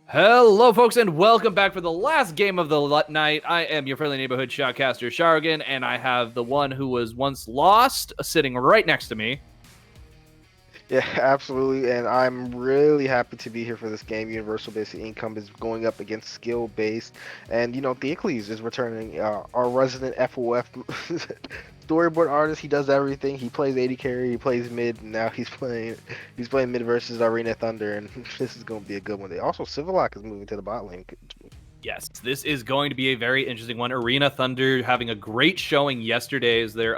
Hello, folks, and welcome back for the last game of the night. I am your friendly neighborhood shotcaster, Shargan, and I have the one who was once lost sitting right next to me. Yeah, absolutely, and I'm really happy to be here for this game. Universal Basic Income is going up against Skill Based, and Theocles is returning, our resident FOF storyboard artist. He does everything. He plays AD carry, he plays mid, and now he's playing mid versus Arena Thunder, and this is going to be a good one. Also, Civilock is moving to the bot lane. Yes, this is going to be a very interesting one. Arena Thunder having a great showing yesterday as they're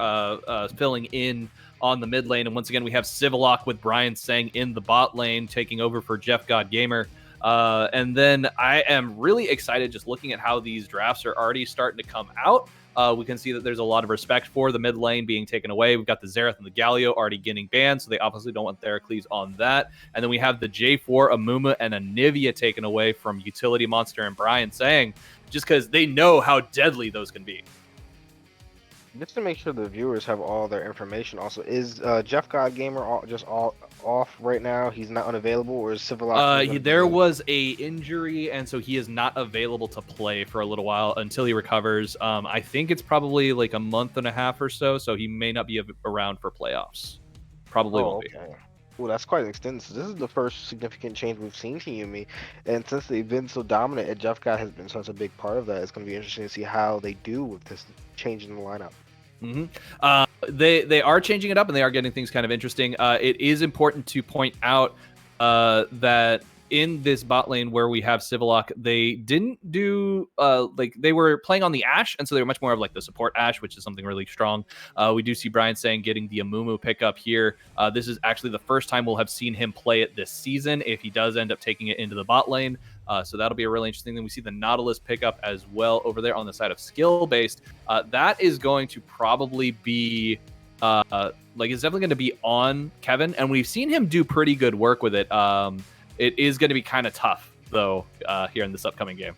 filling in on the mid lane. And once again, we have Civilock with Brian Sang in the bot lane, taking over for Jeff God Gamer. And then I am really excited just looking at how these drafts are already starting to come out. We can see that there's a lot of respect for the mid lane being taken away. We've got the Xerath and the Galio already getting banned, so they obviously don't want Theracles on that. And then we have the J4, Amuma, and Anivia taken away from Utility Monster and Brian Sang, just because they know how deadly those can be. Just to make sure the viewers have all their information, also, is Jeff God Gamer all off right now? He's not unavailable, or is Civilock? There was a injury, and so he is not available to play for a little while until he recovers. I think it's probably like a month and a half or so, so he may not be around for playoffs. Probably won't be. Well, that's quite extensive. This is the first significant change we've seen to YUBI, and since they've been so dominant, and Jeff God has been such a big part of that, it's going to be interesting to see how they do with this change in the lineup. They are changing it up, and they are getting things kind of interesting. It is important to point out that in this bot lane where we have Civilock, they didn't do they were playing on the Ashe, and so they were much more of like the support Ashe, which is something really strong. We do see Brian Sang getting the Amumu pickup here. This is actually the first time we'll have seen him play it this season if he does end up taking it into the bot lane. So that'll be a really interesting thing. We see the Nautilus pickup as well over there on the side of skill-based. That is going to probably be it's definitely going to be on Kevin, and we've seen him do pretty good work with it. It is going to be kind of tough, though, here in this upcoming game.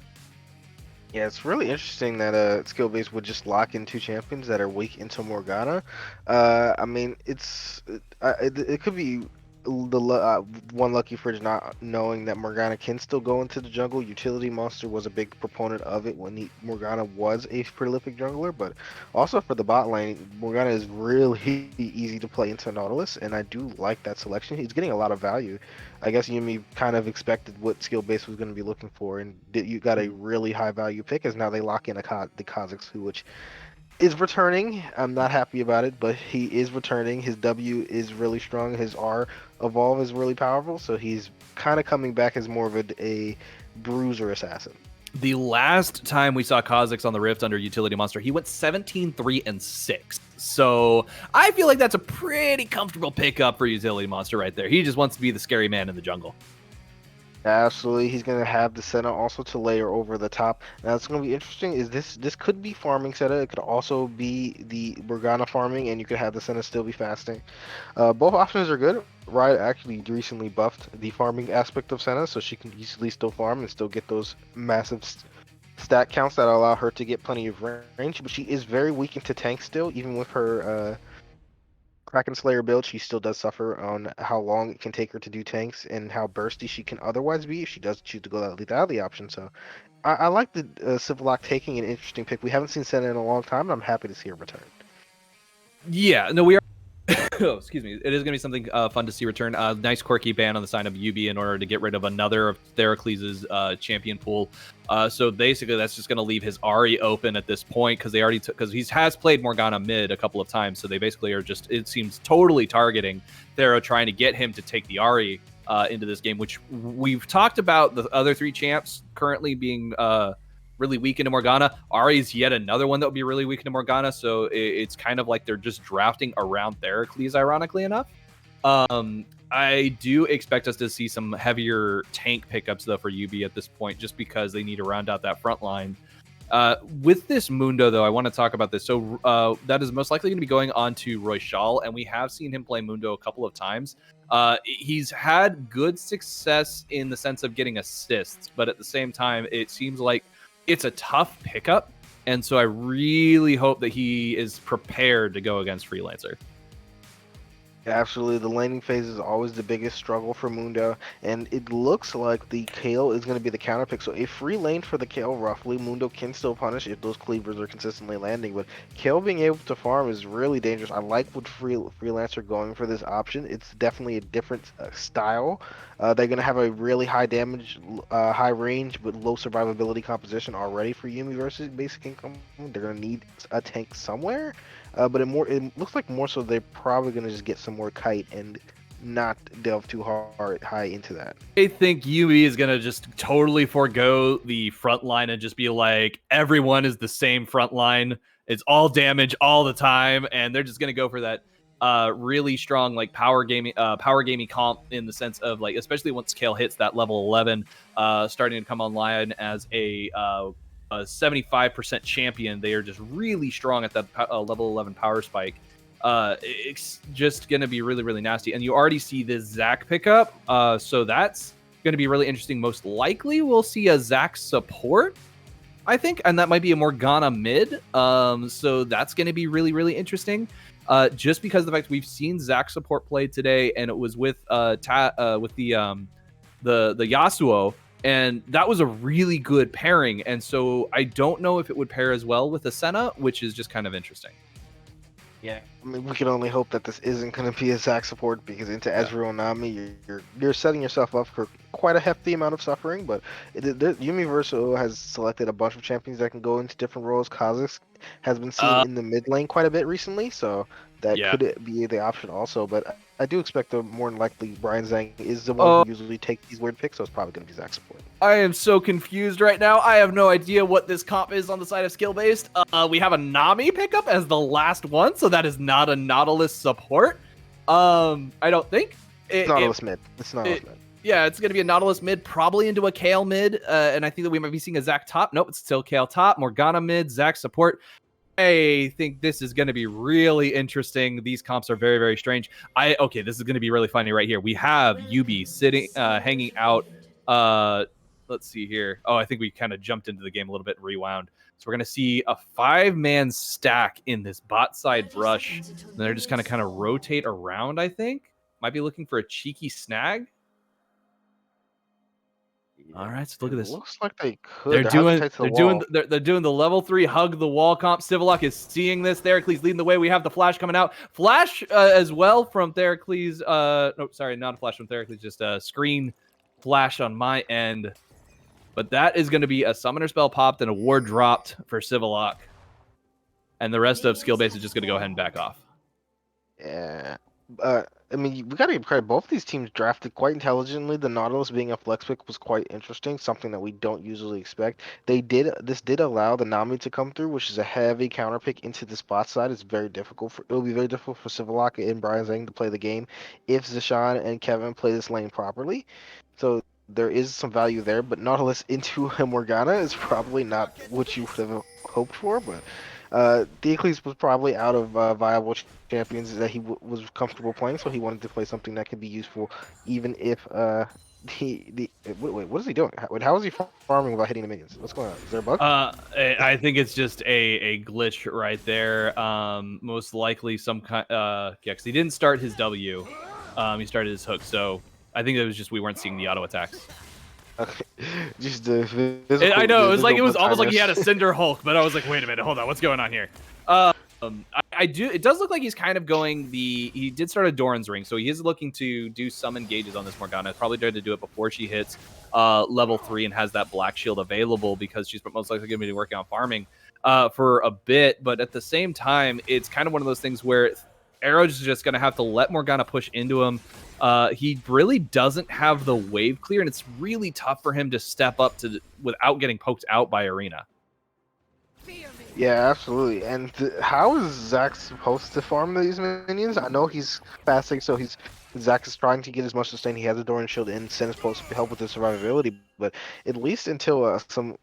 Yeah, it's really interesting that skill base would just lock in two champions that are weak into Morgana. I mean, it could be the one lucky fridge not knowing that Morgana can still go into the jungle. Utility Monster was a big proponent of it when Morgana was a prolific jungler, but also for the bot lane, Morgana is really easy to play into Nautilus, and I do like that selection. He's getting a lot of value. I guess YUBI kind of expected what skill base was going to be looking for, and you got a really high value pick as now they lock in the Kha'Zix, which is returning. I'm not happy about it, but he is returning. His W is really strong. His R evolve is really powerful, so he's kind of coming back as more of a bruiser assassin. The last time we saw Kha'Zix on the Rift under Utility Monster, he went 17-3-6. So I feel like that's a pretty comfortable pickup for Utility Monster right there. He just wants to be the scary man in the jungle. Absolutely, he's going to have the Senna also to layer over the top. Now, it's going to be interesting. Is this could be farming Senna. It could also be the Morgana farming, and you could have the Senna still be fasting. Both options are good. Riot actually recently buffed the farming aspect of Senna, so she can easily still farm and still get those massive stat counts that allow her to get plenty of range. But she is very weak into tank still, even with her Kraken Slayer build. She still does suffer on how long it can take her to do tanks and how bursty she can otherwise be if she does choose to go that lethality option. So I like the Civilock taking an interesting pick. We haven't seen Senna in a long time, and I'm happy to see her return. Yeah, no, we are. Oh, excuse me. It is going to be something fun to see return. Nice quirky ban on the side of YUBI in order to get rid of another of Theracles' champion pool. So basically, that's just going to leave his Ahri open at this point because they already because he has played Morgana mid a couple of times. So they basically are just, it seems, totally targeting Thera, trying to get him to take the Ahri into this game, which we've talked about the other three champs currently being really weak into Morgana. Ahri's yet another one that would be really weak into Morgana. So it's kind of like they're just drafting around Theracles, ironically enough. I do expect us to see some heavier tank pickups, though, for YUBI at this point, just because they need to round out that front line. With this Mundo, though, I want to talk about this. So that is most likely going to be going on to Royshal, and we have seen him play Mundo a couple of times. He's had good success in the sense of getting assists, but at the same time, it seems like it's a tough pickup, and so I really hope that he is prepared to go against Freelancer. Absolutely, the laning phase is always the biggest struggle for Mundo, and it looks like the Kayle is going to be the counter pick. So if free lane for the Kayle roughly, Mundo can still punish if those cleavers are consistently landing, but Kayle being able to farm is really dangerous. I like what Freelancer going for this option. It's definitely a different style. They're going to have a really high damage, high range, but low survivability composition already for Yuumi versus basic income. They're going to need a tank somewhere. But it looks like more so they're probably going to just get some more kite and not delve too high into that. I think YUBI is going to just totally forego the front line and just be like, everyone is the same front line. It's all damage all the time. And they're just going to go for that really strong like power gaming comp in the sense of like, especially once Kayle hits that level 11, starting to come online as a 75% champion. They are just really strong at that level 11 power spike. It's just going to be really, really nasty. And you already see this Zac pickup. So that's going to be really interesting. Most likely we'll see a Zac support, I think. And that might be a Morgana mid. So that's going to be really, really interesting. Just because of the fact we've seen Zac support play today, and it was with the Yasuo. And that was a really good pairing. And so I don't know if it would pair as well with Ascena, which is just kind of interesting. Yeah, I mean, we can only hope that this isn't going to be a Zac support, because into Ezreal Nami, you're setting yourself up for quite a hefty amount of suffering. But Yuumi has selected a bunch of champions that can go into different roles. Kha'Zix has been seen in the mid lane quite a bit recently, so that could be the option also. But I do expect the more likely Brian Zhang is the one who usually takes these weird picks, so it's probably going to be Zac support. I am so confused right now. I have no idea what this comp is on the side of skill-based. We have a Nami pickup as the last one, so that is not a Nautilus support. I don't think. Nautilus mid. It's Nautilus mid. Yeah, it's going to be a Nautilus mid, probably into a Kayle mid, and I think that we might be seeing a Zac top. Nope, it's still Kayle top, Morgana mid, Zac support. I think this is going to be really interesting. These comps are very, very strange. Okay, this is going to be really funny right here. We have YUBI sitting, hanging out. Let's see here. Oh, I think we kind of jumped into the game a little bit and rewound. So we're going to see a 5-man stack in this bot side brush. And they're just kind of rotate around, I think. Might be looking for a cheeky snag. All right, so look at this. Looks like they could. They're doing the level 3 hug the wall comp. Sivolock is seeing this. Theracles leading the way. We have the flash coming out. Flash as well from Theracles. No, sorry, not a flash from Theracles. Just a screen flash on my end. But that is going to be a summoner spell popped and a ward dropped for Sivolock. And the rest of skill base is just going to go ahead and back off. Yeah. I mean, we got to give credit. Both of these teams drafted quite intelligently. The Nautilus being a flex pick was quite interesting, something that we don't usually expect. This did allow the Nami to come through, which is a heavy counter pick into the spot side. It'll be very difficult for Sivolock and Brian Zhang to play the game if Zishan and Kevin play this lane properly. So there is some value there, but Nautilus into a Morgana is probably not what you would have hoped for, but Diocles was probably out of viable champions that he was comfortable playing, so he wanted to play something that could be useful, even if wait, what is he doing? How is he farming without hitting the minions? What's going on? Is there a bug? I think it's just a glitch right there. Most likely some kind. Yeah, because he didn't start his W. He started his hook, so I think it was just we weren't seeing the auto attacks. Okay. Just the I know it was almost like he had a Cinder Hulk, but I was like, wait a minute, hold on, what's going on here? It does look like he's kind of going he did start a Doran's Ring, so he is looking to do some engages on this Morgana. Probably trying to do it before she hits level 3 and has that Black Shield available, because she's most likely going to be working on farming for a bit. But at the same time, it's kind of one of those things where Arrow's just going to have to let Morgana push into him, He really doesn't have the wave clear, and it's really tough for him to step up to without getting poked out by Arena. Yeah, absolutely. And how is Zach supposed to farm these minions? I know he's fasting, so Zach is trying to get as much sustain. He has a Doran shield in, Sen is supposed to help with his survivability, but at least until some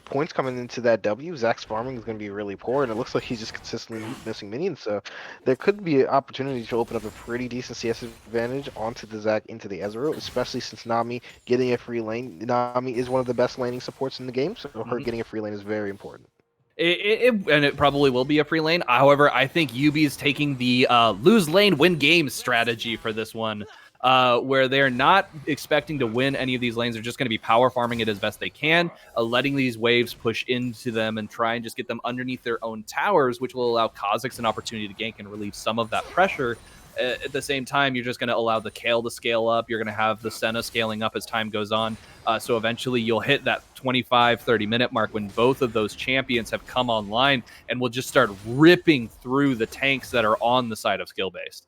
points coming into that W, Zach's farming is going to be really poor, and it looks like he's just consistently missing minions. So there could be an opportunity to open up a pretty decent CS advantage onto the Zach into the Ezreal, especially since Nami getting a free lane. Nami is one of the best laning supports in the game, so her getting a free lane is very important. And it probably will be a free lane. However, I think YUBI is taking the lose lane, win games strategy for this one, where they're not expecting to win any of these lanes. They're just going to be power farming it as best they can, letting these waves push into them and try and just get them underneath their own towers, which will allow Kha'Zix an opportunity to gank and relieve some of that pressure. At the same time, you're just going to allow the Kale to scale up. You're going to have the Senna scaling up as time goes on. So eventually you'll hit that 25, 30-minute mark when both of those champions have come online and will just start ripping through the tanks that are on the side of skill-based.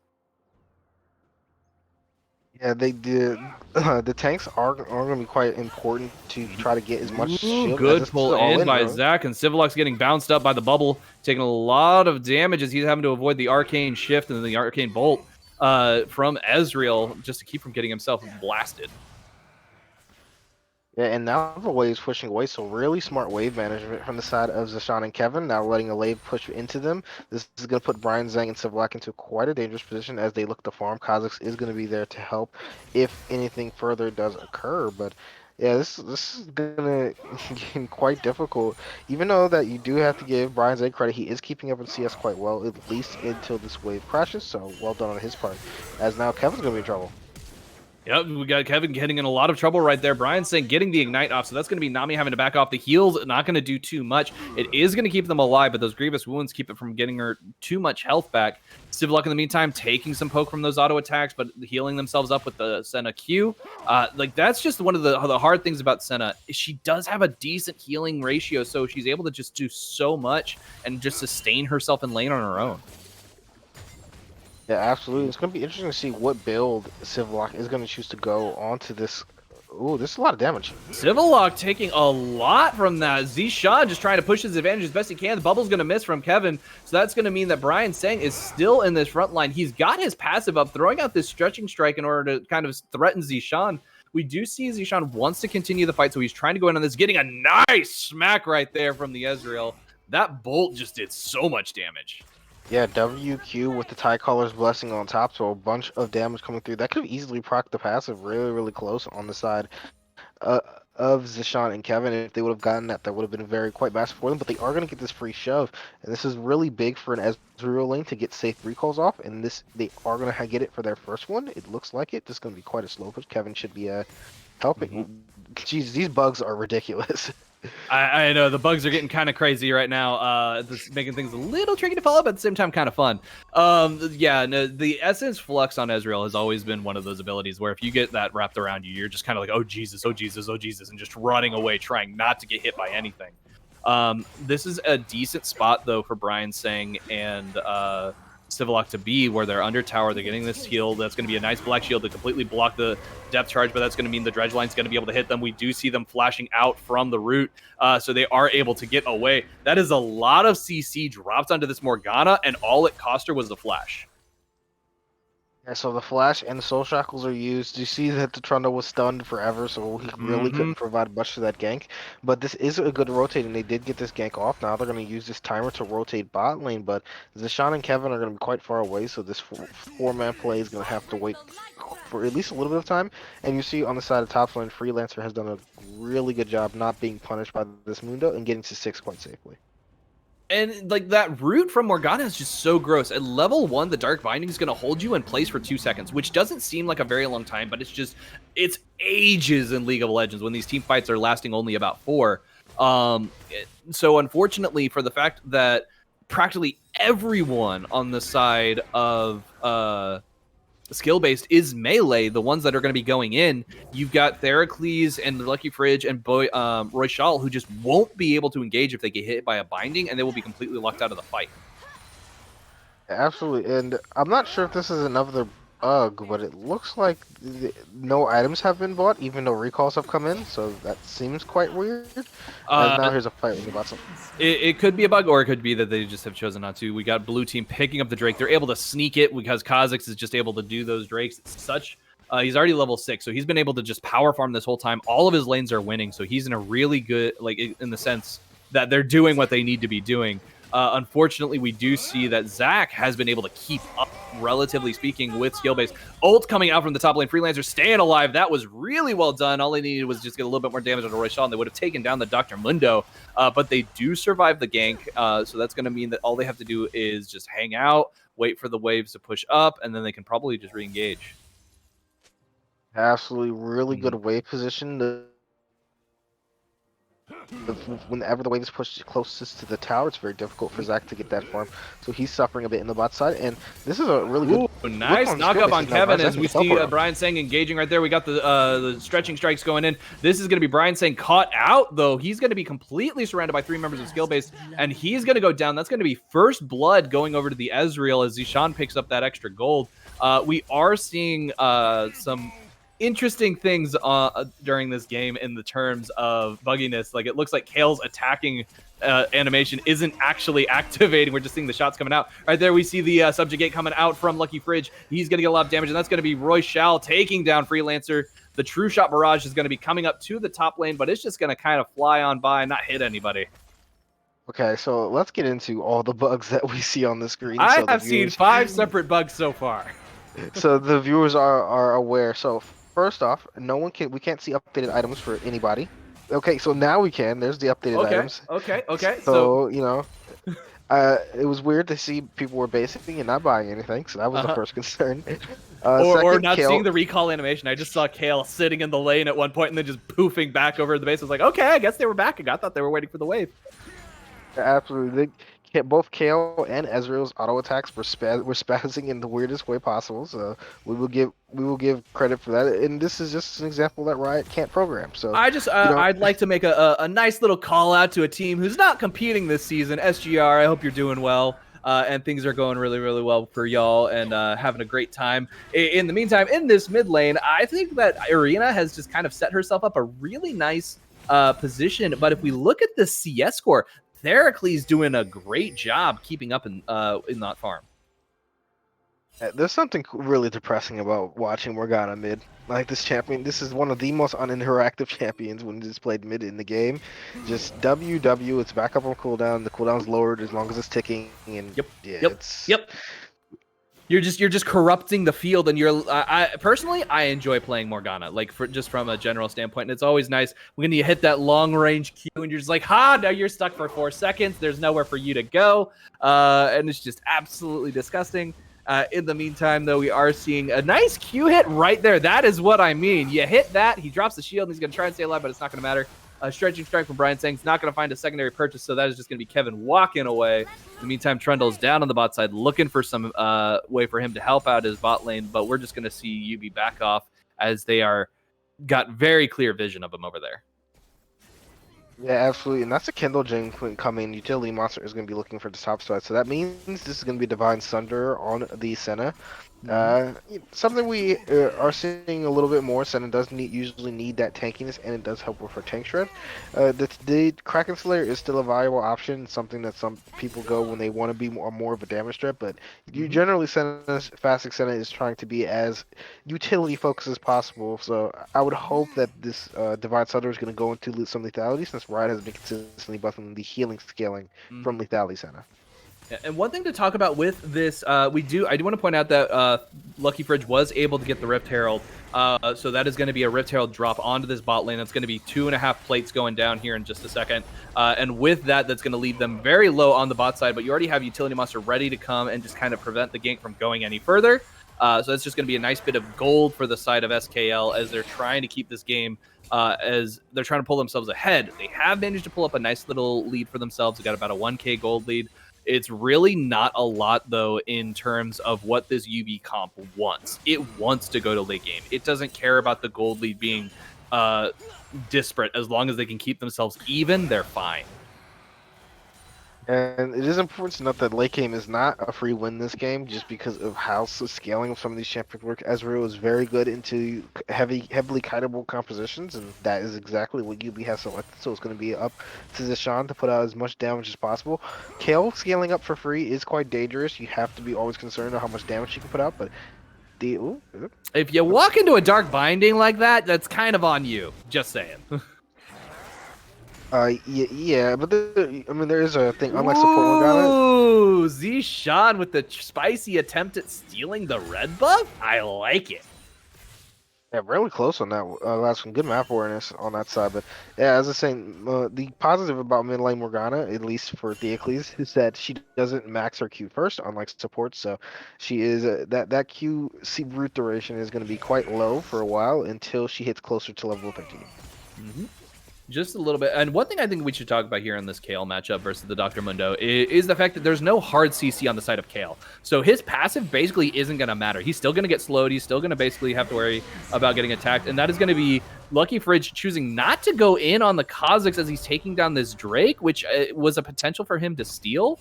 Yeah, they did. The tanks are going to be quite important to try to get as much shield. Good pull in by Zach, and Civiloc's getting bounced up by the bubble, taking a lot of damage as he's having to avoid the arcane shift and the arcane bolt from Ezreal just to keep from getting himself blasted. Yeah, and now the wave's pushing away, so really smart wave management from the side of Zishan and Kevin. Now letting a wave push into them. This is going to put Brian, Zhang, and Civilok into quite a dangerous position as they look to farm. Kha'Zix is going to be there to help if anything further does occur, but yeah, this is going to get quite difficult. Even though that you do have to give Brian Zhang credit, he is keeping up with CS quite well, at least until this wave crashes, so well done on his part. As now Kevin's going to be in trouble. Yep, we got Kevin getting in a lot of trouble right there. Brian's saying getting the Ignite off, so that's going to be Nami having to back off. The heals not going to do too much. It is going to keep them alive, but those grievous wounds keep it from getting her too much health back. Civilok in the meantime taking some poke from those auto attacks, but healing themselves up with the Senna Q. Like that's just one of the hard things about Senna. She does have a decent healing ratio, so she's able to just do so much and just sustain herself in lane on her own. Yeah, absolutely. It's going to be interesting to see what build Civilok is going to choose to go onto this. Ooh, this is a lot of damage. Civilok taking a lot from that. Zishan just trying to push his advantage as best he can. The bubble's going to miss from Kevin, so that's going to mean that Brian Sang is still in this front line. He's got his passive up, throwing out this stretching strike in order to kind of threaten Zishan. We do see Zishan wants to continue the fight, so he's trying to go in on this, getting a nice smack right there from the Ezreal. That bolt just did so much damage. Yeah, WQ with the Tie Caller's Blessing on top, so a bunch of damage coming through. That could have easily procced the passive really, really close on the side of Zishan and Kevin. If they would have gotten that, that would have been quite massive for them, but they are going to get this free shove, and this is really big for an Ezreal lane to get safe recalls off, and they are going to get it for their first one. It looks like it. This is going to be quite a slow push. Kevin should be helping. Jeez, these bugs are ridiculous. I know the bugs are getting kind of crazy right now. This is making things a little tricky to follow, but at the same time, kind of fun. Yeah, no, the Essence Flux on Ezreal has always been one of those abilities where if you get that wrapped around you, you're just kind of like, oh Jesus, oh Jesus, oh Jesus, and just running away, trying not to get hit by anything. This is a decent spot though for Brian Sang and Civilok to be, where they're under tower, they're getting this heal. That's going to be a nice black shield to completely block the depth charge, but that's going to mean the dredge line's going to be able to hit them. We do see them flashing out from the root, so they are able to get away. That is a lot of CC dropped onto this Morgana, and all it cost her was the flash. Yeah, so the flash and the soul shackles are used. You see that the Trundle was stunned forever, so he really couldn't provide much to that gank. But this is a good rotate, and they did get this gank off. Now they're going to use this timer to rotate bot lane, but Zishan and Kevin are going to be quite far away, so this four-man play is going to have to wait for at least a little bit of time. And you see on the side of top lane, Freelancer has done a really good job not being punished by this Mundo and getting to 6 quite safely. And like that root from Morgana is just so gross. At level 1, the Dark Binding is going to hold you in place for 2 seconds, which doesn't seem like a very long time, but it's ages in League of Legends when these team fights are lasting only about 4. So unfortunately, for the fact that practically everyone on the side of skill-based is melee, the ones that are going to be going in, you've got Theracles and Lucky Fridge and Royshal who just won't be able to engage if they get hit by a binding, and they will be completely locked out of the fight. Absolutely, and I'm not sure if this is another Ugh, but it looks like no items have been bought, even though recalls have come in, so that seems quite weird. As Uh, now here's a fight with the bot. it could be a bug, or it could be that they just have chosen not to. We got blue team picking up the Drake. They're able to sneak it because Kha'Zix is just able to do those Drakes. It's such. He's already level 6, so he's been able to just power farm this whole time. All of his lanes are winning, so he's in a really good, like, in the sense that they're doing what they need to be doing. Unfortunately, we do see that Zach has been able to keep up, relatively speaking, with skill base. Ult coming out from the top lane. Freelancer staying alive. That was really well done. All they needed was just get a little bit more damage on Roy Shaw, and they would have taken down the Dr. Mundo. But they do survive the gank, so that's going to mean that all they have to do is just hang out, wait for the waves to push up, and then they can probably just re-engage. Absolutely, really good wave position. Whenever the wave is pushed closest to the tower, it's very difficult for Zach to get that farm. So he's suffering a bit in the bot side, and this is a really good. Ooh, nice knock-up on Kevin as we see Brian Sang engaging right there. We got the stretching strikes going in. This is going to be Brian Sang caught out, though. He's going to be completely surrounded by 3 members of skill base, and he's going to go down. That's going to be first blood going over to the Ezreal as Zishan picks up that extra gold. We are seeing some interesting things during this game in the terms of bugginess. Like, it looks like Kale's attacking animation isn't actually activating. We're just seeing the shots coming out. Right there, we see the subjugate coming out from Lucky Fridge. He's going to get a lot of damage, and that's going to be Roy Shao taking down Freelancer. The True Shot Barrage is going to be coming up to the top lane, but it's just going to kind of fly on by and not hit anybody. Okay, so let's get into all the bugs that we see on the screen. I have seen 5 separate bugs so far. So the viewers are aware. So first off, we can't see updated items for anybody. Okay, so now we can. There's the updated items. Okay. So you know, it was weird to see people were basing and not buying anything. So that was the first concern. Or not seeing the recall animation. I just saw Kale sitting in the lane at one point and then just poofing back over the base. I was like, okay, I guess they were back. I thought they were waiting for the wave. Absolutely. Both Kale and Ezreal's auto attacks were spazzing in the weirdest way possible. So we will give credit for that. And this is just an example that Riot can't program. So I'd like to make a nice little call out to a team who's not competing this season. SGR, I hope you're doing well. And things are going really, really well for y'all and having a great time. In the meantime, in this mid lane, I think that Irina has just kind of set herself up a really nice position. But if we look at the CS score, Theracles doing a great job keeping up in that farm. There's something really depressing about watching Morgana mid. Like, this champion, this is one of the most uninteractive champions when it's played mid in the game. Just WW, it's back up on cooldown. The cooldown's lowered as long as it's ticking. And Yep. You're just corrupting the field, and I personally enjoy playing Morgana, like just from a general standpoint. And it's always nice when you hit that long range Q, and you're just like, now you're stuck for 4 seconds. There's nowhere for you to go, and it's just absolutely disgusting. In the meantime, though, we are seeing a nice Q hit right there. That is what I mean. You hit that, he drops the shield, and he's gonna try and stay alive, but it's not gonna matter. Stretching strike from Brian saying he's not going to find a secondary purchase, so that is just going to be Kevin walking away. In the meantime, Trundle's down on the bot side, looking for some way for him to help out his bot lane, but we're just going to see YUBI back off as they got very clear vision of him over there. Yeah, absolutely, and that's a Kindle Gem coming. Utility Monster is going to be looking for the top side, so that means this is going to be Divine Sunder on the Senna. Something we are seeing a little bit more. Senna does usually need that tankiness, and it does help with her tank shred. The Kraken Slayer is still a viable option, something that some people go when they want to be more of a damage threat, but you generally Fastix Senna is trying to be as utility focused as possible, so I would hope that this Divine Sunder is going to go into some lethality, since Riot has been consistently buffing the healing scaling from lethality Senna. Yeah, and one thing to talk about with this, I do want to point out that Lucky Fridge was able to get the Rift Herald, so that is going to be a Rift Herald drop onto this bot lane. That's going to be 2.5 plates going down here in just a second, and with that, that's going to leave them very low on the bot side, but you already have Utility Monster ready to come and just kind of prevent the gank from going any further. So that's just going to be a nice bit of gold for the side of SKL as they're trying to keep this game, as they're trying to pull themselves ahead. They have managed to pull up a nice little lead for themselves. They got about a 1K gold lead. It's really not a lot, though, in terms of what this YUBI comp wants. It wants to go to late game. It doesn't care about the gold lead being disparate. As long as they can keep themselves even, they're fine. And it is important to note that late game is not a free win this game, just because of how the scaling of some of these champions work. Ezreal is very good into heavily kiteable compositions, and that is exactly what YUBI has selected. So it's going to be up to Zishan to put out as much damage as possible. Kale scaling up for free is quite dangerous. You have to be always concerned of how much damage you can put out, but if you walk into a dark binding like that, that's kind of on you. Just saying. Yeah, but I mean, there is a thing. Unlike support one got it. Ooh, Zishan with the spicy attempt at stealing the red buff. I like it. Yeah, really close on that. That's some good map awareness on that side. But yeah, as I was saying, the positive about mid lane Morgana, at least for Theocles, is that she doesn't max her Q first, unlike support. So she is that Q root duration is going to be quite low for a while until she hits closer to level 13. Mm-hmm. Just a little bit. And one thing I think we should talk about here in this Kale matchup versus the Dr. Mundo is the fact that there's no hard CC on the side of Kale. So his passive basically isn't going to matter. He's still going to get slowed. He's still going to basically have to worry about getting attacked. And that is going to be Lucky Fridge choosing not to go in on the Kha'Zix as he's taking down this Drake, which was a potential for him to steal.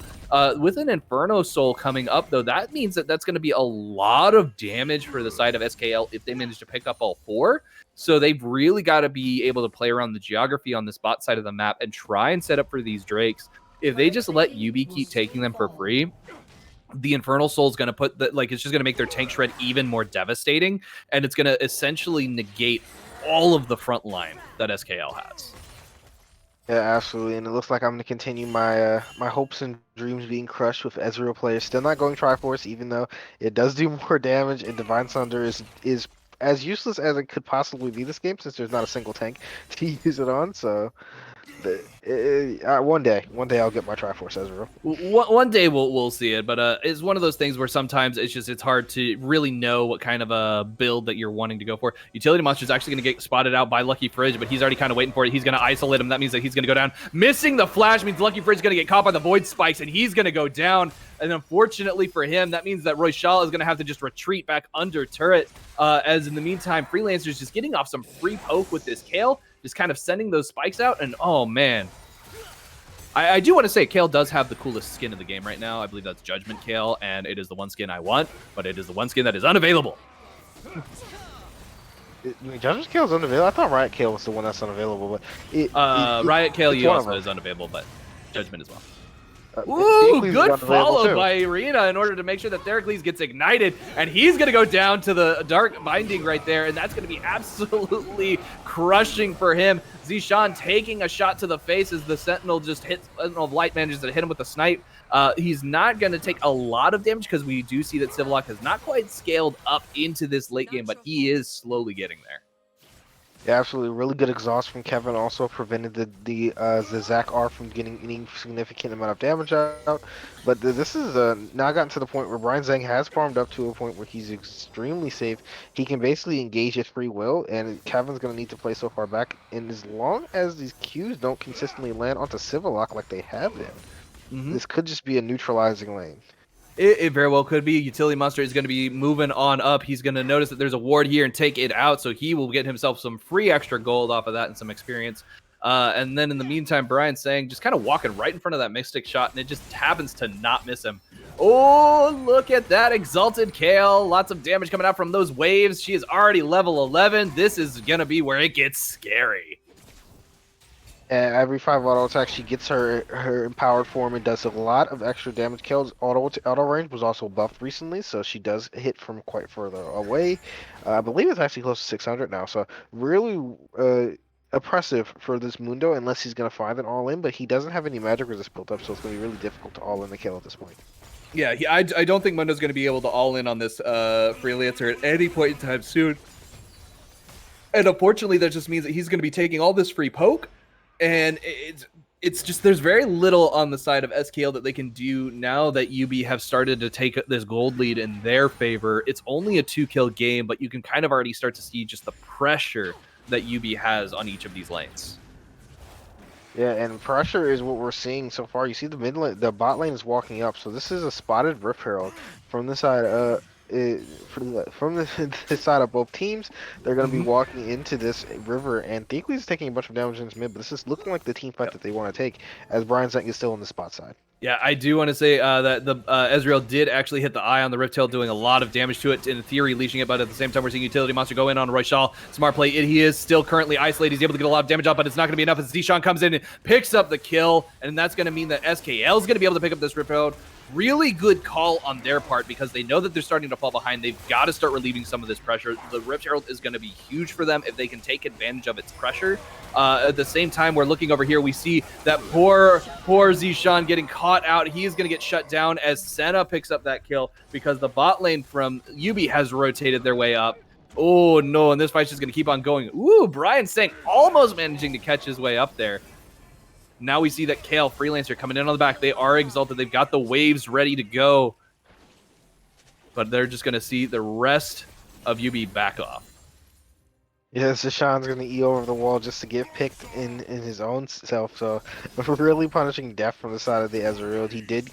With an Inferno Soul coming up, though, that means that that's going to be a lot of damage for the side of SKL if they manage to pick up all 4. So they've really got to be able to play around the geography on this bot side of the map and try and set up for these Drakes. If they just let YUBI keep taking them for free, the Infernal Soul is going to put it's just going to make their tank shred even more devastating, and it's going to essentially negate all of the front line that SKL has. Yeah, absolutely, and it looks like I'm going to continue my my hopes and dreams being crushed with Ezreal players still not going Triforce, even though it does do more damage, and Divine Sunder is as useless as it could possibly be this game, since there's not a single tank to use it on. So one day I'll get my Triforce Ezreal. One day we'll see it, but it's one of those things where sometimes it's hard to really know what kind of a build that you're wanting to go for. Utility Monster is actually going to get spotted out by Lucky Fridge, but he's already kind of waiting for it. He's going to isolate him. That means that he's going to go down. Missing the flash means Lucky Fridge is going to get caught by the Void Spikes, and he's going to go down. And unfortunately for him, that means that Royshal is going to have to just retreat back under turret. As in the meantime, Freelancer's just getting off some free poke with this Kale, just kind of sending those spikes out. And oh man, I do want to say Kale does have the coolest skin in the game right now. I believe that's Judgment Kale, and it is the one skin I want, but it is the one skin that is unavailable. You mean Judgment Kale is unavailable? I thought Riot Kale was the one that's unavailable, but Riot Kale also is unavailable, but Judgment as well. Ooh, good follow by Irina in order to make sure that Theracles gets ignited, and he's going to go down to the Dark Binding right there, and that's going to be absolutely crushing for him. Zishan taking a shot to the face as the Sentinel just hits, Sentinel of Light manages to hit him with a snipe. He's not going to take a lot of damage because we do see that Civillock has not quite scaled up into this late game, but he is slowly getting there. Yeah, absolutely. Really good exhaust from Kevin also prevented the Zac R from getting any significant amount of damage out. But this is now gotten to the point where Brian Zhang has farmed up to a point where he's extremely safe. He can basically engage his free will, and Kevin's going to need to play so far back. And as long as these Qs don't consistently land onto Civillock like they have been, this could just be a neutralizing lane. It very well could be. Utility Monster is going to be moving on up. He's going to notice that there's a ward here and take it out, so he will get himself some free extra gold off of that and some experience. And then in the meantime, Brian's saying just kind of walking right in front of that Mystic shot, and it just happens to not miss him. Oh, look at that Exalted Kale. Lots of damage coming out from those waves. She is already level 11. This is going to be where it gets scary. And every 5 auto attack, she gets her empowered form and does a lot of extra damage. Kale's auto range was also buffed recently, so she does hit from quite further away. I believe it's actually close to 600 now, so really oppressive for this Mundo unless he's going to find an all-in, but he doesn't have any magic resist built up, so it's going to be really difficult to all-in the Kale at this point. Yeah, I don't think Mundo's going to be able to all-in on this Freelancer at any point in time soon. And unfortunately, that just means that he's going to be taking all this free poke. And it's just there's very little on the side of SKL that they can do now that YUBI have started to take this gold lead in their favor. It's only a 2-kill game, but you can kind of already start to see just the pressure that YUBI has on each of these lanes. Yeah, and pressure is what we're seeing so far. You see the mid lane, the bot lane is walking up, so this is a spotted Rift Herald from the side. From the side of both teams, they're going to be walking into this river, and Theocles is taking a bunch of damage in his mid, but this is looking like the team fight that they want to take, as Brian Zhang is still on the spot side. Yeah, I do want to say that the Ezreal did actually hit the eye on the Rift Tail, doing a lot of damage to it, in theory leashing it, but at the same time we're seeing Utility Monster go in on Royshal. Smart play. He is still currently isolated. He's able to get a lot of damage off, but it's not going to be enough as Zishan comes in and picks up the kill, and that's going to mean that SKL is going to be able to pick up this Rift Tail. Really good call on their part because they know that they're starting to fall behind. They've got to start relieving some of this pressure. The Rift Herald is going to be huge for them if they can take advantage of its pressure. At the same time, we're looking over here. We see that poor Zishan getting caught out. He is going to get shut down as Senna picks up that kill because the bot lane from YUBI has rotated their way up. Oh, no, and this fight's just going to keep on going. Ooh, Brian Sang almost managing to catch his way up there. Now we see that Kale, Freelancer, coming in on the back. They are exalted. They've got the waves ready to go. But they're just going to see the rest of YUBI back off. Yeah, Zishan's going to E over the wall just to get picked in his own self. So really punishing death from the side of the Ezreal. He did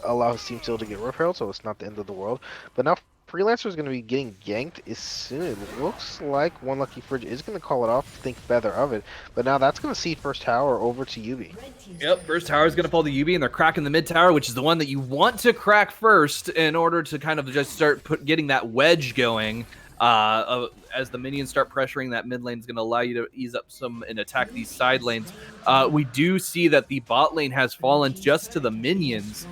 allow his team still to get repelled, so it's not the end of the world. But now Freelancer is going to be getting ganked as soon. It looks like One Lucky Fridge is going to call it off, think better of it. But now that's going to see first tower over to YUBI. Yep, first tower is going to fall to YUBI, and they're cracking the mid tower, which is the one that you want to crack first in order to kind of just start getting that wedge going. As the minions start pressuring that mid lane, is going to allow you to ease up some and attack these side lanes. We do see that the bot lane has fallen just to the minions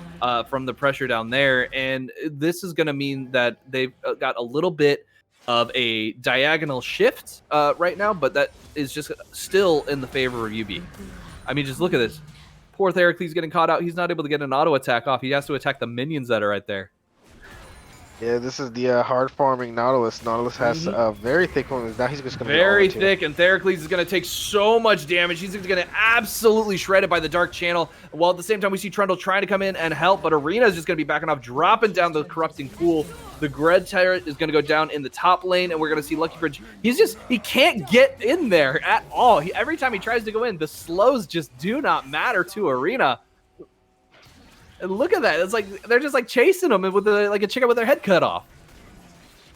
from the pressure down there, and this is going to mean that they've got a little bit of a diagonal shift right now, but that is just still in the favor of YUBI. I mean, just look at this. Poor Theracles getting caught out. He's not able to get an auto attack off. He has to attack the minions that are right there. Yeah, this is the hard farming Nautilus. Nautilus has a very thick one. Now he's just going to very thick, and Theracles is going to take so much damage. He's going to absolutely shred it by the Dark Channel. While at the same time, we see Trundle trying to come in and help, but Arena is just going to be backing off, dropping down the Corrupting Pool. The Gred Turret is going to go down in the top lane, and we're going to see Lucky Fridge. He can't get in there at all. Every time he tries to go in, the slows just do not matter to Arena. And look at that. It's like they're just like chasing him with like a chicken with their head cut off.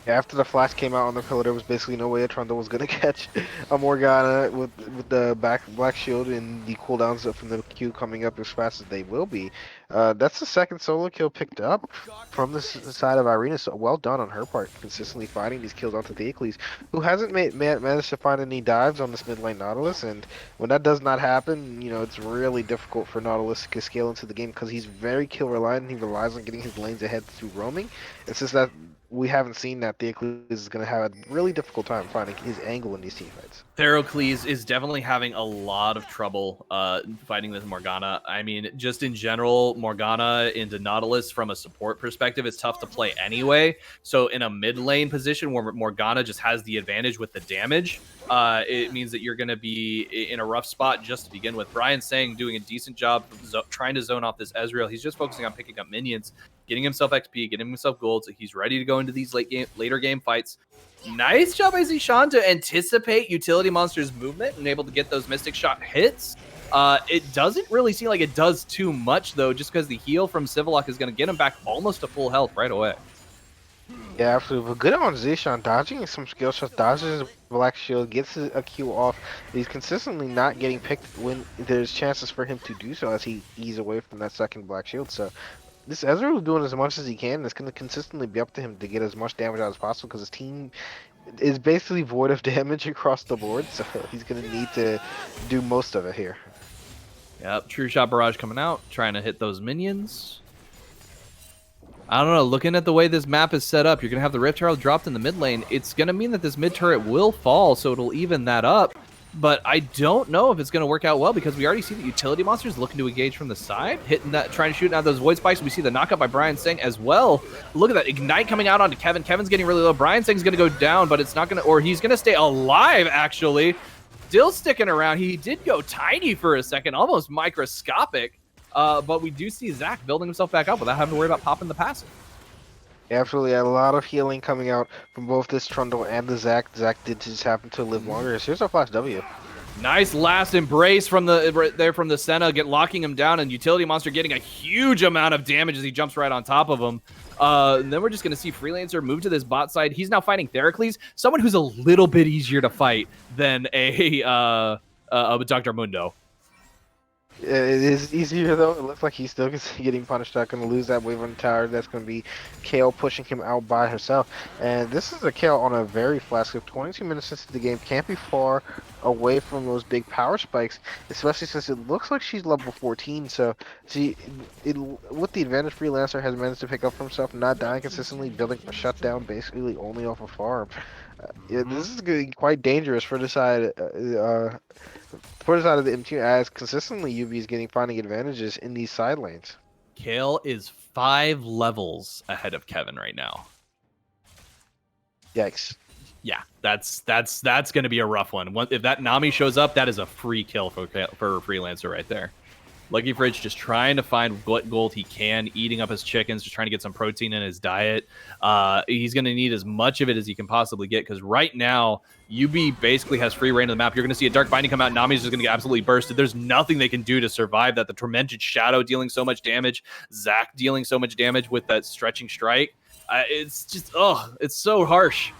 Yeah, after the flash came out on the pillar, there was basically no way Trundle was going to catch a Morgana with the black shield and the cooldowns from the Q coming up as fast as they will be. That's the second solo kill picked up from the side of Irina, so well done on her part, consistently finding these kills onto Theracles, who hasn't managed to find any dives on this mid lane Nautilus, and when that does not happen, you know, it's really difficult for Nautilus to scale into the game because he's very kill reliant. He relies on getting his lanes ahead through roaming. It's just that we haven't seen that Theracles is going to have a really difficult time finding his angle in these teamfights. Theracles is definitely having a lot of trouble fighting this Morgana. I mean, just in general, Morgana into Nautilus from a support perspective is tough to play anyway. So in a mid lane position where Morgana just has the advantage with the damage, it means that you're going to be in a rough spot just to begin with. Brian Sang doing a decent job trying to zone off this Ezreal. He's just focusing on picking up minions, getting himself XP, getting himself gold, so he's ready to go into these later game fights. Nice job by Zishan to anticipate Utility Monster's movement and able to get those Mystic Shot hits. It doesn't really seem like it does too much, though, just because the heal from Civillock is going to get him back almost to full health right away. Yeah, absolutely. But good on Zishan, dodging some skill shots, dodges his black shield, gets a Q off. He's consistently not getting picked when there's chances for him to do so as he eases away from that second black shield. So this Ezreal is doing as much as he can. It's going to consistently be up to him to get as much damage out as possible because his team is basically void of damage across the board. So he's going to need to do most of it here. Yep, True Shot Barrage coming out, trying to hit those minions. I don't know, looking at the way this map is set up, you're going to have the Rift Herald dropped in the mid lane. It's going to mean that this mid turret will fall, so it'll even that up. But I don't know if it's going to work out well because we already see the Utility Monsters looking to engage from the side, hitting that, trying to shoot out those Void Spikes. We see the knockup by Brian Sang as well. Look at that, Ignite coming out onto Kevin. Kevin's getting really low. Brian Sang's going to go down, but it's not going to, or he's going to stay alive, actually. Still sticking around. He did go tiny for a second, almost microscopic. But we do see Zach building himself back up without having to worry about popping the passive. Absolutely, a lot of healing coming out from both this Trundle and the Zach. Zach did just happen to live longer. Here's our flash W. Nice last embrace from the Senna, locking him down, and Utility Monster getting a huge amount of damage as he jumps right on top of him. And then we're just going to see Freelancer move to this bot side. He's now fighting Theracles, someone who's a little bit easier to fight than a Dr. Mundo. It is easier though. It looks like he's still getting punished. Not going to lose that wave on the tower. That's going to be Kale pushing him out by herself. And this is a Kale on a very flat skip. 22 minutes into the game. Can't be far away from those big power spikes, especially since it looks like she's level 14. So with the advantage Freelancer has managed to pick up for himself, not dying consistently, building a shutdown basically only off a farm. Yeah, this is getting quite dangerous for the side. For the side of the M2, as consistently UB is finding advantages in these side lanes. Kale is 5 levels ahead of Kevin right now. Yikes. Yeah, that's going to be a rough one. If that Nami shows up, that is a free kill for Freelancer right there. Lucky Fridge just trying to find what gold he can, eating up his chickens, just trying to get some protein in his diet. He's going to need as much of it as he can possibly get, because right now, YUBI basically has free reign of the map. You're going to see a Dark Binding come out. Nami's just going to get absolutely bursted. There's nothing they can do to survive that. The Tormented Shadow dealing so much damage. Zac dealing so much damage with that Stretching Strike. It's just, it's so harsh.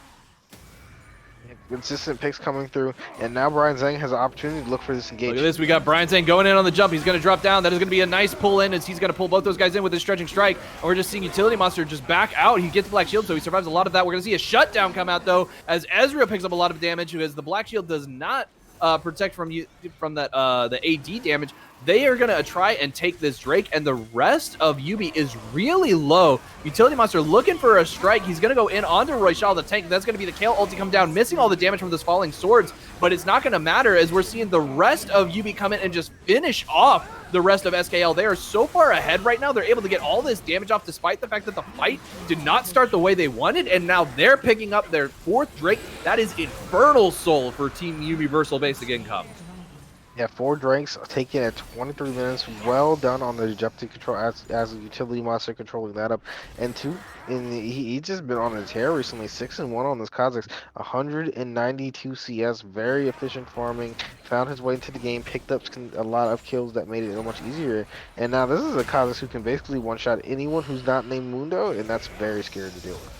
Consistent picks coming through, and now Brian Zhang has an opportunity to look for this engagement. Look at this, we got Brian Zhang going in on the jump. He's going to drop down. That is going to be a nice pull in, as he's going to pull both those guys in with his Stretching Strike. And we're just seeing Utility Monster just back out. He gets Black Shield, so he survives a lot of that. We're going to see a shutdown come out, though, as Ezreal picks up a lot of damage, because the Black Shield does not protect from that the AD damage. They are going to try and take this Drake, and the rest of YUBI is really low. Utility Monster looking for a strike. He's going to go in onto Royshal, the tank. That's going to be the Kale ulti come down, missing all the damage from those falling swords, but it's not going to matter, as we're seeing the rest of YUBI come in and just finish off the rest of SKL. They are so far ahead right now. They're able to get all this damage off despite the fact that the fight did not start the way they wanted, and now they're picking up their 4th Drake. That is Infernal Soul for Team Universal Basic Income. Yeah, 4 drinks taken at 23 minutes. Well done on the objective control as a Utility Monster controlling that up. And he's just been on a tear recently. 6-1 on this Kha'Zix. 192 CS. Very efficient farming. Found his way into the game. Picked up a lot of kills that made it much easier. And now this is a Kha'Zix who can basically one-shot anyone who's not named Mundo. And that's very scary to deal with.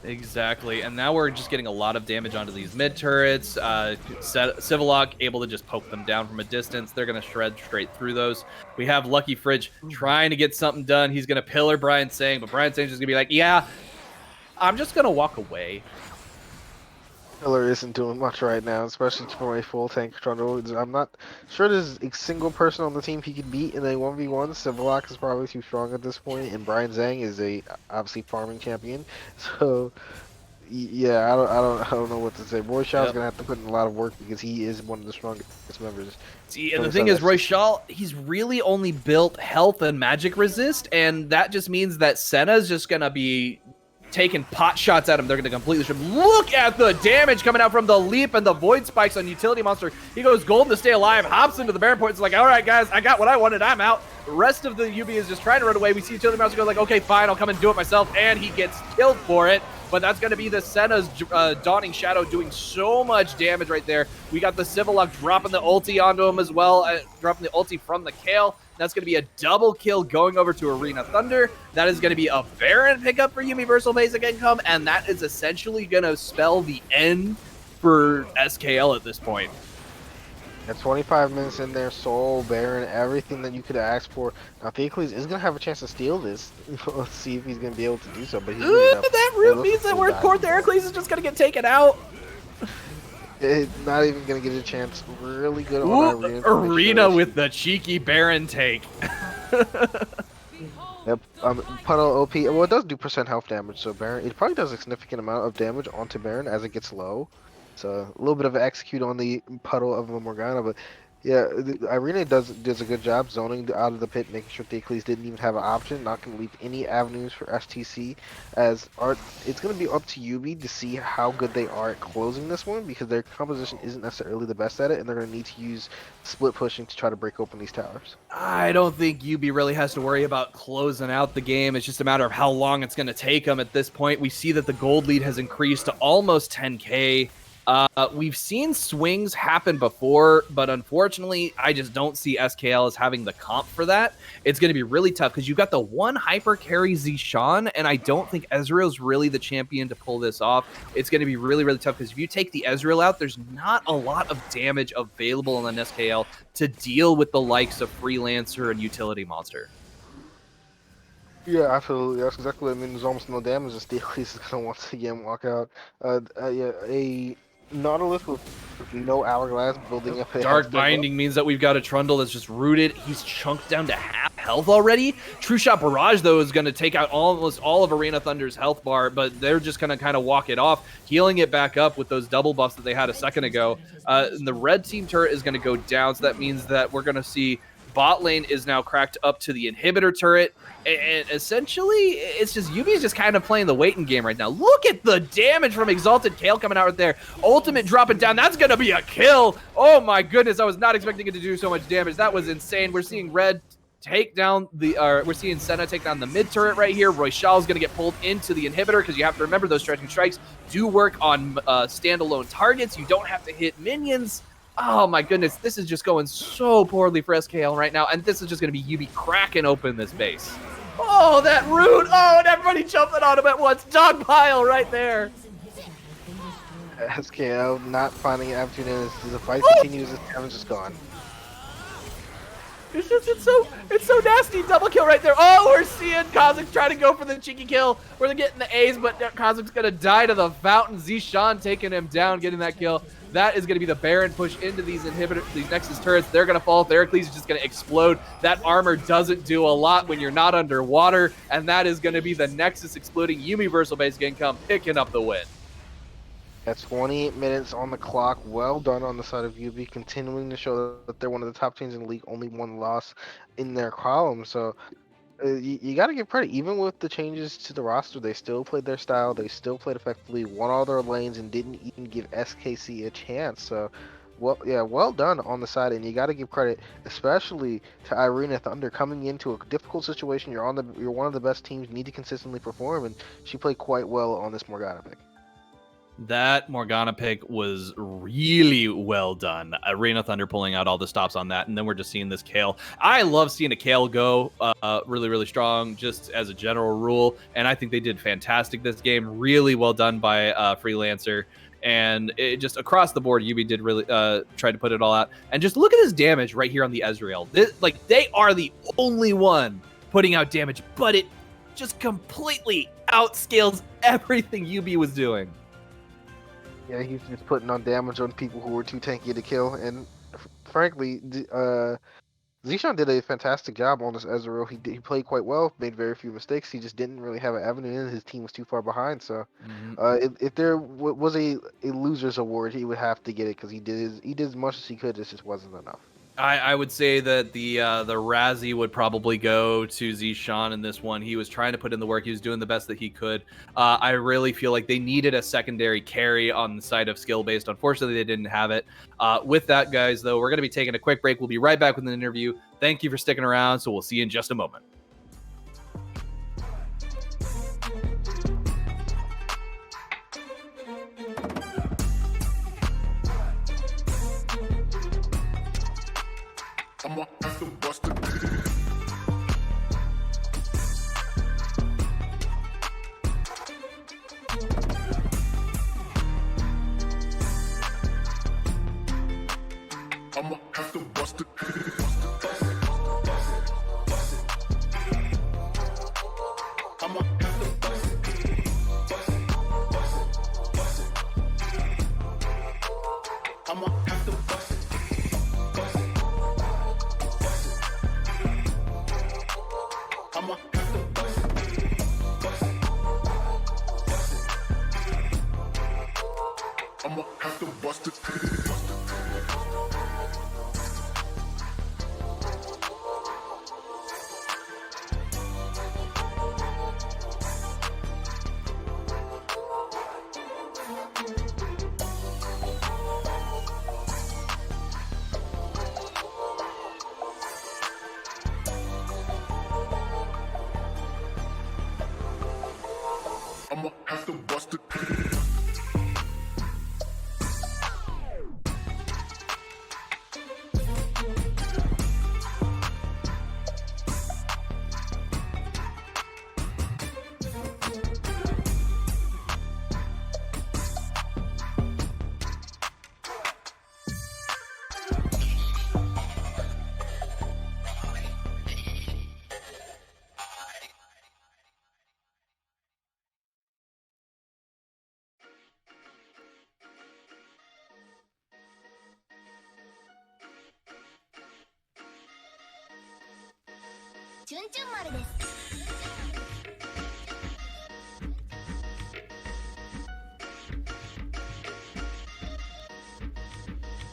Exactly, and now we're just getting a lot of damage onto these mid turrets. Civillock able to just poke them down from a distance. They're going to shred straight through those. We have Lucky Fridge trying to get something done. He's going to pillar Brian Sang, but Brian Sang's just going to be like, yeah, I'm just going to walk away. Pillar isn't doing much right now, especially for a full tank control. I'm not sure there's a single person on the team he can beat in a 1v1. Civillock is probably too strong at this point, and Brian Zhang is obviously farming champion. So yeah, I don't know what to say. Royshaw's gonna have to put in a lot of work because he is one of the strongest members. See, and the thing is, Royshal, he's really only built health and magic resist, and that just means that Senna's just gonna be taking pot shots at him. They're going to completely strip. Look at the damage coming out from the leap and the void spikes on Utility Monster. He goes gold to stay alive, hops into the Baron point. It's like, all right, guys, I got what I wanted. I'm out. The rest of the YUBI is just trying to run away. We see Utility Monster go like, okay, fine, I'll come and do it myself. And he gets killed for it. But that's going to be the Senna's Dawning Shadow doing so much damage right there. We got the Civillock dropping the ulti onto him as well, dropping the ulti from the Kale. That's going to be a double kill going over to Arena Thunder. That is going to be a Baron pickup for Universal Basic Income, and that is essentially going to spell the end for SKL at this point. At 25 minutes in there, Soul, Baron, everything that you could ask for. Now, Theocles is going to have a chance to steal this. Let's see if he's going to be able to do so. But he's that root means that we're Court Heracles is just going to get taken out. It's not even going to get a chance. Really good on Arena with the cheeky Baron take. Yep, Puddle OP. Well, it does do % health damage, so Baron, it probably does a significant amount of damage onto Baron as it gets low. So a little bit of an execute on the Puddle of Morgana, but yeah, Irina does a good job zoning out of the pit, making sure Theocles didn't even have an option, not going to leave any avenues for STC. As it's going to be up to YUBI to see how good they are at closing this one, because their composition isn't necessarily the best at it, and they're going to need to use split pushing to try to break open these towers. I don't think YUBI really has to worry about closing out the game. It's just a matter of how long it's going to take them at this point. We see that the gold lead has increased to almost 10K. We've seen swings happen before, but unfortunately, I just don't see SKL as having the comp for that. It's going to be really tough because you've got the one hyper carry Zishan, and I don't think Ezreal's really the champion to pull this off. It's going to be really, really tough because if you take the Ezreal out, there's not a lot of damage available on an SKL to deal with the likes of Freelancer and Utility Monster. Yeah, absolutely. That's exactly what I mean. There's almost no damage. The Steelix is gonna once again walk out. Yeah, a Nautilus with no hourglass building up. Dark Binding means that we've got a Trundle that's just rooted. He's chunked down to half health already. True Shot Barrage, though, is going to take out almost all of Arena Thunder's health bar, but they're just going to kind of walk it off, healing it back up with those double buffs that they had a second ago. And the red team turret is going to go down, so that means that we're going to see bot lane is now cracked up to the inhibitor turret, and essentially it's just Yubi's just kind of playing the waiting game right now. Look at the damage from Exalted Kale coming out right there. Ultimate dropping down. That's gonna be a kill. Oh my goodness, I was not expecting it to do so much damage. That was insane. We're seeing red take down the we're seeing Senna take down the mid turret right here. Royale is going to get pulled into the inhibitor because you have to remember those stretching strikes do work on standalone targets. You don't have to hit minions. Oh my goodness, this is just going so poorly for SKL right now, and this is just going to be YUBI cracking open this base. Oh, that root! Oh, and everybody jumping on him at once. Dog pile right there. SKL not finding an opportunity as the fight continues. This damage is gone. It's so nasty. Double kill right there. Oh, we're seeing Kozik's trying to go for the cheeky kill. We're getting the A's, but Kozik's going to die to the fountain. Zishan taking him down, getting that kill. That is going to be the Baron push into these Nexus turrets. They're going to fall. Theracles is just going to explode. That armor doesn't do a lot when you're not underwater, and that is going to be the Nexus exploding. Universal base income picking up the win. At 28 minutes on the clock. Well done on the side of YUBI, continuing to show that they're one of the top teams in the league. Only one loss in their column. So you got to give credit. Even with the changes to the roster, they still played their style. They still played effectively, won all their lanes, and didn't even give SKC a chance. So, well done on the side. And you got to give credit, especially to Arena Thunder coming into a difficult situation. You're one of the best teams. You need to consistently perform, and she played quite well on this Morgana pick. That Morgana pick was really well done. Arena Thunder pulling out all the stops on that, and then we're just seeing this Kale. I love seeing a Kale go really, really strong, just as a general rule, and I think they did fantastic this game. Really well done by Freelancer, and it just across the board, YUBI did really try to put it all out. And just look at this damage right here on the Ezreal. They are the only one putting out damage, but it just completely outscales everything YUBI was doing. Yeah, he's just putting on damage on people who were too tanky to kill, and frankly, Zishan did a fantastic job on this Ezreal. He played quite well, made very few mistakes. He just didn't really have an avenue in. His team was too far behind. So, if there was a loser's award, he would have to get it because he did as much as he could. It just wasn't enough. I would say that the Razzie would probably go to Zishan in this one. He was trying to put in the work. He was doing the best that he could. I really feel like they needed a secondary carry on the side of skill-based. Unfortunately, they didn't have it. With that, guys, though, we're going to be taking a quick break. We'll be right back with an interview. Thank you for sticking around, so we'll see you in just a moment. I'ma have to bust it. I'ma have to bust it. I'ma have to bust it. I'ma have to bust it. I'ma have to bust it. I'ma have to bust it. I'ma have to bust it. チュンチュン丸です。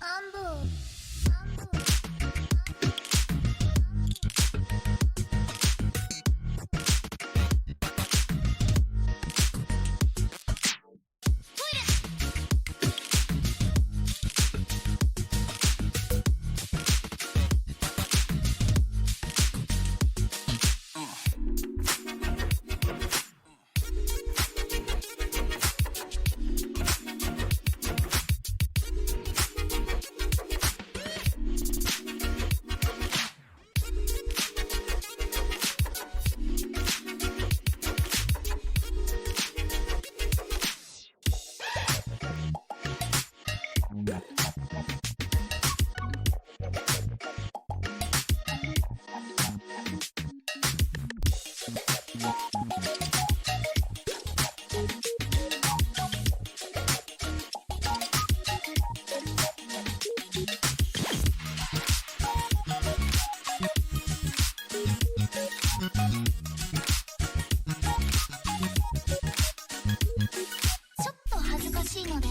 アンブー。ちょっと恥ずかしいので。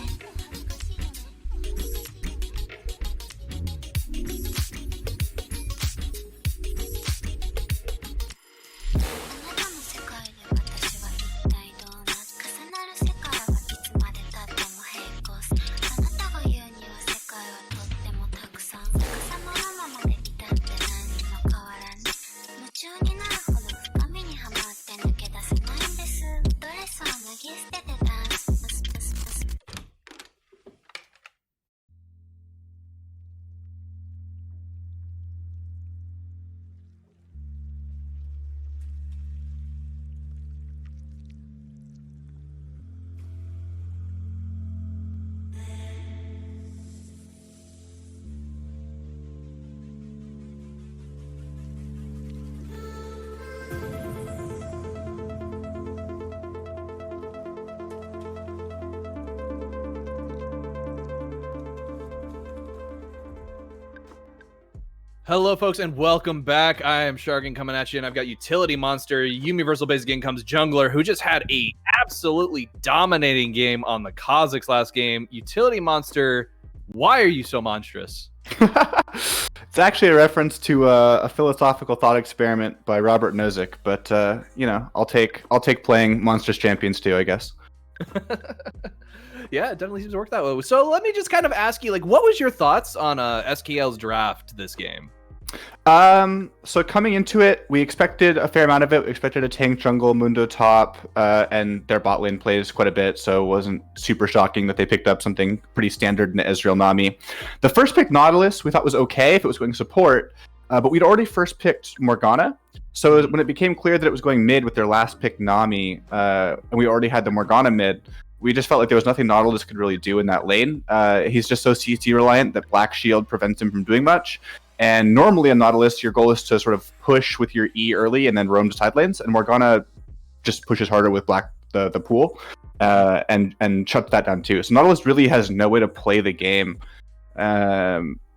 Hello, folks, and welcome back. I am Shargan coming at you, and I've got Utility Monster, Universal Basic Income's Jungler, who just had a absolutely dominating game on the Kazakhs last game. Utility Monster, why are you so monstrous? It's actually a reference to a philosophical thought experiment by Robert Nozick, but you know, I'll take playing Monstrous Champions too, I guess. Yeah, it definitely seems to work that way. So let me just kind of ask you, like, what was your thoughts on SKL's draft this game? So coming into it, we expected a fair amount of it. We expected a tank jungle, Mundo top, and their bot lane plays quite a bit, so it wasn't super shocking that they picked up something pretty standard in Ezreal Nami. The first pick, Nautilus, we thought was okay if it was going support, but we'd already first picked Morgana. So when it became clear that it was going mid with their last pick, Nami, and we already had the Morgana mid, we just felt like there was nothing Nautilus could really do in that lane. He's just so CT reliant that Black Shield prevents him from doing much. And normally in Nautilus, your goal is to sort of push with your E early and then roam to side lanes. And Morgana just pushes harder with the pool and shuts that down too. So Nautilus really has no way to play the game.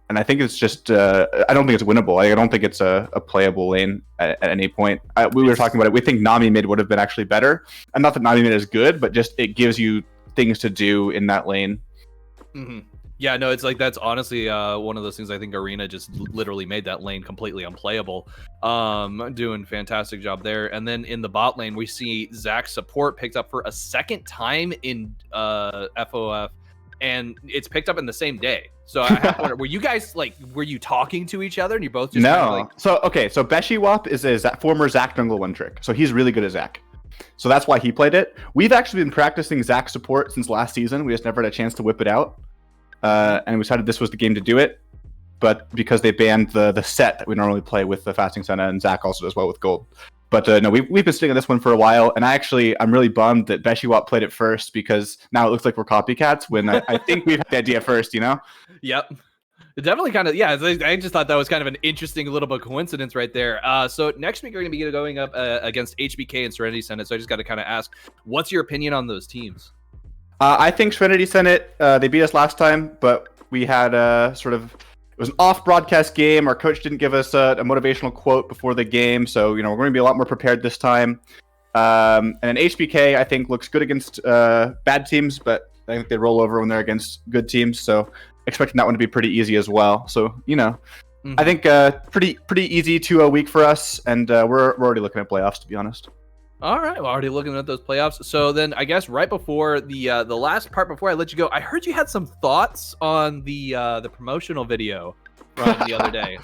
And I think it's just, I don't think it's winnable. I don't think it's a playable lane at any point. We were talking about it. We think Nami mid would have been actually better. And not that Nami mid is good, but just it gives you things to do in that lane. Mm-hmm. Yeah, no, it's like that's honestly one of those things. I think Arena just literally made that lane completely unplayable. Doing fantastic job there. And then in the bot lane, we see Zach support picked up for a second time in FOF, and it's picked up in the same day. So I have to wonder, were you guys were you talking to each other and you both just no? So Beshiwap is a former Zach jungle one trick, so he's really good at Zach. So that's why he played it. We've actually been practicing Zach support since last season. We just never had a chance to whip it out. And we decided this was the game to do it, but because they banned the set that we normally play with the Fasting Senna, and Zach also does well with gold. But no, we've been sitting on this one for a while, and I'm really bummed that Beshiwap played it first, because now it looks like we're copycats when I think we've had the idea first, you know? Yep. It definitely kind of, yeah, I just thought that was kind of an interesting little bit of coincidence right there. So next week we're going to be going up against HBK and Serenity Senate, so I just got to kind of ask, what's your opinion on those teams? I think Serenity Senate, they beat us last time, but we had it was an off-broadcast game. Our coach didn't give us a motivational quote before the game, so we're going to be a lot more prepared this time. And an HBK, I think, looks good against bad teams, but I think they roll over when they're against good teams. So expecting that one to be pretty easy as well. So I think pretty easy 2-0 week for us, and we're already looking at playoffs, to be honest. All right, we're already looking at those playoffs. So then, I guess right before the last part, before I let you go, I heard you had some thoughts on the promotional video from the other day.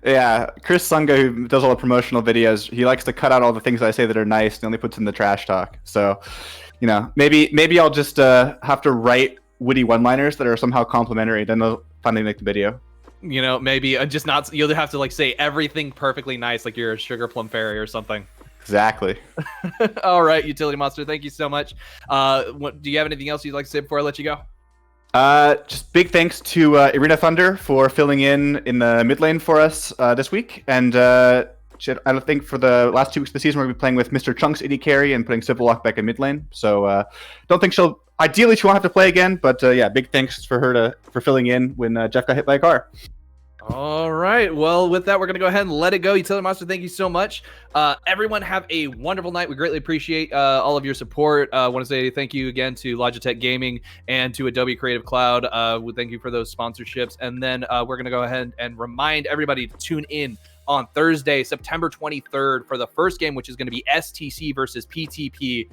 Yeah, Chris Sunga, who does all the promotional videos, he likes to cut out all the things I say that are nice and only puts in the trash talk. So, maybe I'll just have to write witty one-liners that are somehow complimentary. Then they'll finally make the video. Maybe just not. You'll have to say everything perfectly nice, like you're a Sugar Plum Fairy or something. Exactly. All right, Utility Monster, thank you so much. Do you have anything else you'd like to say before I let you go? Just big thanks to Arena Thunder for filling in the mid lane for us this week. And I think for the last 2 weeks of the season, we're going to be playing with Mr. Chunks AD carry and putting Civil back in mid lane. So don't think ideally she won't have to play again. But big thanks for her for filling in when Jeff got hit by a car. All right. Well, with that, we're going to go ahead and let it go. Utility Monster, thank you so much. Everyone have a wonderful night. We greatly appreciate all of your support. I want to say thank you again to Logitech Gaming and to Adobe Creative Cloud. We thank you for those sponsorships. And then we're going to go ahead and remind everybody to tune in on Thursday, September 23rd for the first game, which is going to be STC versus PTP.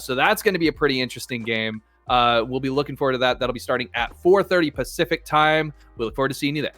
So that's going to be a pretty interesting game. We'll be looking forward to that. That'll be starting at 4:30 Pacific time. We look forward to seeing you there.